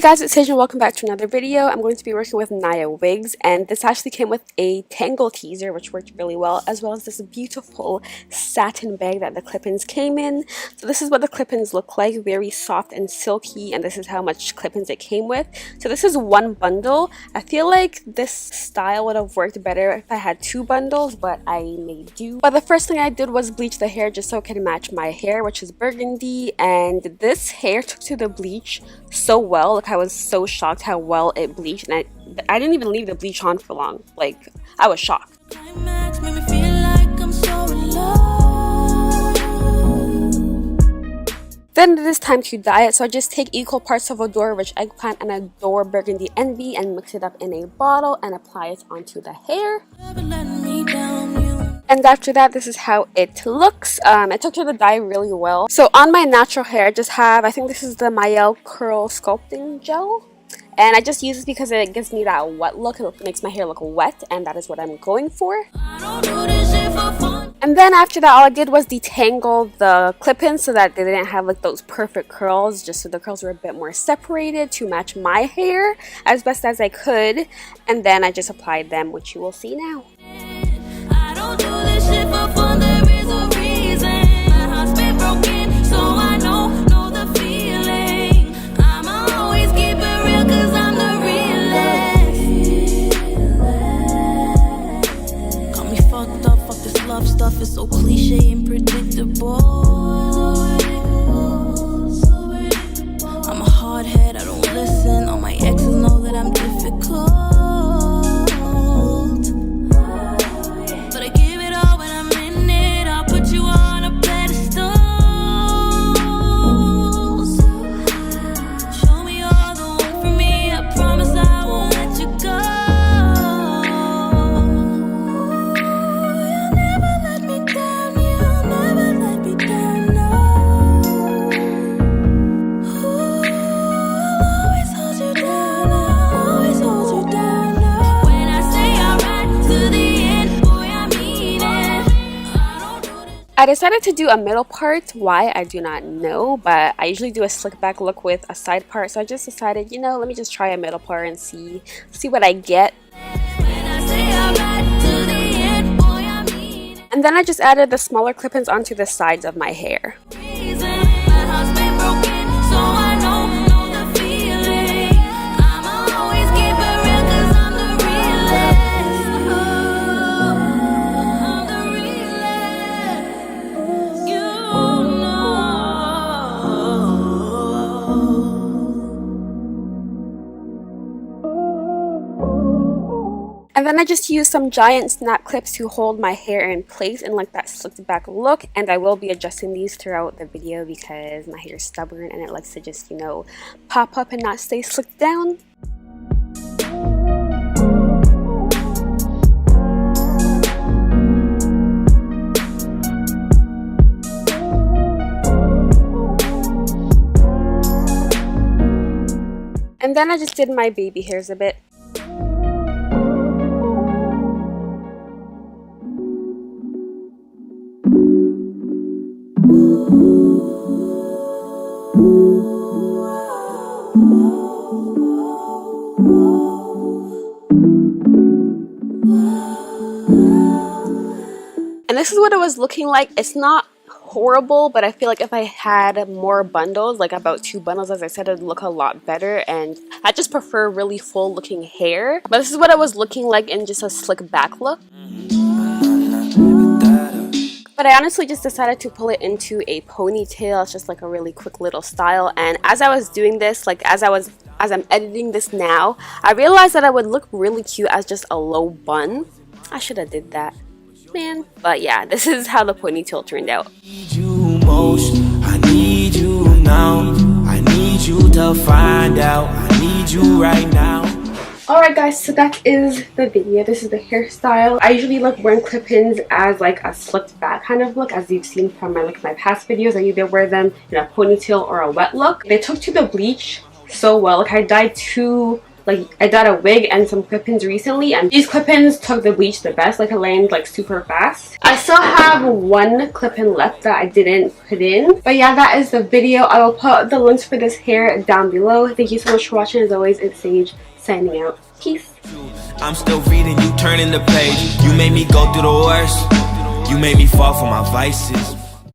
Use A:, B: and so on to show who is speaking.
A: Hey guys, it's Sage and welcome back to another video. I'm going to be working with NiaWigs, and this actually came with a tangle teaser which worked really well, as well as this beautiful satin bag that the clip-ins came in. So this is what the clip-ins look like, very soft and silky, and this is how much clip-ins it came with. So this is one bundle. I feel like this style would have worked better if I had two bundles, but I made do. But the first thing I did was bleach the hair just so it can match my hair, which is burgundy, and this hair took to the bleach so well. Like, I was so shocked how well it bleached, and I didn't even leave the bleach on for long. Like, I was shocked. Then it is time to dye it, so I just take equal parts of Adore Rich Eggplant and Adore Burgundy Envy and mix it up in a bottle and apply it onto the hair. And after that, this is how it looks. It took to the dye really well. So on my natural hair, I just have, I think this is the Mielle Curl Sculpting Gel. And I just use this because it gives me that wet look. It makes my hair look wet, and that is what I'm going for. And then after that, all I did was detangle the clip-ins so that they didn't have like those perfect curls, just so the curls were a bit more separated to match my hair as best as I could. And then I just applied them, which you will see now.
B: Stuff is so cliche and predictable. I'm a hard head, I don't listen. All my exes know that I'm difficult, but I give it all when I'm in it. I'll put you on a pedestal. Show me all the work for me. I promise I won't let you go.
A: I decided to do a middle part. Why, I do not know, but I usually do a slick back look with a side part, so I just decided, you know, let me just try a middle part and see what I get. And then I just added the smaller clip-ins onto the sides of my hair. And then I just used some giant snap clips to hold my hair in place in like that slicked back look, and I will be adjusting these throughout the video because my hair is stubborn and it likes to just, you know, pop up and not stay slicked down. And then I just did my baby hairs a bit. And this is what it was looking like. It's not horrible, but I feel like if I had more bundles, like about two bundles, as I said, it would look a lot better. And I just prefer really full looking hair. But this is what it was looking like in just a slick back look. But I honestly just decided to pull it into a ponytail. It's just like a really quick little style. And as I was doing this, like as I'm editing this now, I realized that I would look really cute as just a low bun. I should have did that, man. But yeah, this is how the ponytail turned out.
B: I need you now. I need you to find out. I need you right now.
A: Alright guys, so that is the video. This is the hairstyle. I usually like wearing clip-ins as like a slicked back kind of look, as you've seen from my past videos. I either wear them in a ponytail or a wet look. They took to the bleach so well. Like, I dyed two like I got a wig and some clip-ins recently, and these clip-ins took the bleach the best. Like it landed like super fast. I still have one clip-in left that I didn't put in, but yeah, that is the video. I will put the links for this hair down below. Thank you so much for watching. As always, it's Sage signing out. Peace.
C: I'm still reading, you turning the page. You made me go through the worst. You made me fall for my vices.